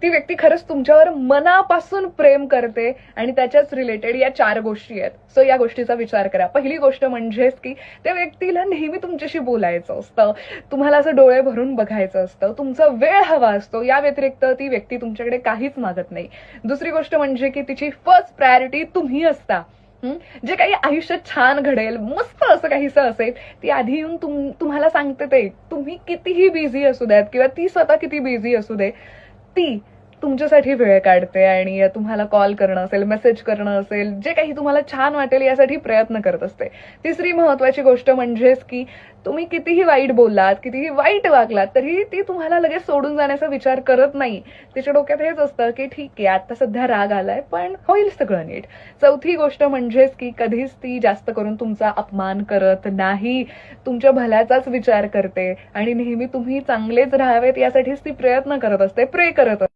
ती व्यक्ती खरंच तुमच्यावर मनापासून प्रेम करते आणि त्याच्याच रिलेटेड या 4 गोष्टी आहेत. सो या गोष्टीचा विचार करा. पहिली गोष्ट म्हणजेच की त्या व्यक्तीला नेहमी तुमच्याशी बोलायचं असतं, तुम्हाला असं डोळे भरून बघायचं असतं, तुमचा वेळ हवा असतो. या व्यतिरिक्त ती व्यक्ती तुमच्याकडे काहीच मागत नाही. दुसरी गोष्ट म्हणजे की तिची फर्स्ट प्रायोरिटी तुम्ही असता. जे काही आयुष्यात छान घडेल, मस्त असं काहीसं असेल, ती आधी येऊन तुम्हाला सांगते. ते तुम्ही कितीही बिझी असू द्यात किंवा ती स्वतः किती बिझी असू दे, ती तुमच्यासाठी वेळ काढते आणि तुम्हाला कॉल करणं असेल, मेसेज करणं असेल, जे काही तुम्हाला छान वाटेल यासाठी प्रयत्न करत असते. तिसरी महत्वाची गोष्ट म्हणजेच की तुम्ही कितीही वाईट बोललात, कितीही वाईट वागलात, तरी ती तुम्हाला लगेच सोडून जाण्याचा विचार करत नाही. तिच्या डोक्यात हेच असतं की ठीक आहे, आता सध्या राग आलाय, पण होईल सगळं नीट. चौथी गोष्ट म्हणजेच की कधीच ती जास्त करून तुमचा अपमान करत नाही, तुमच्या भल्याचाच विचार करते आणि नेहमी तुम्ही चांगलेच राहावेत यासाठीच ती प्रयत्न करत असते, प्रे करत असते.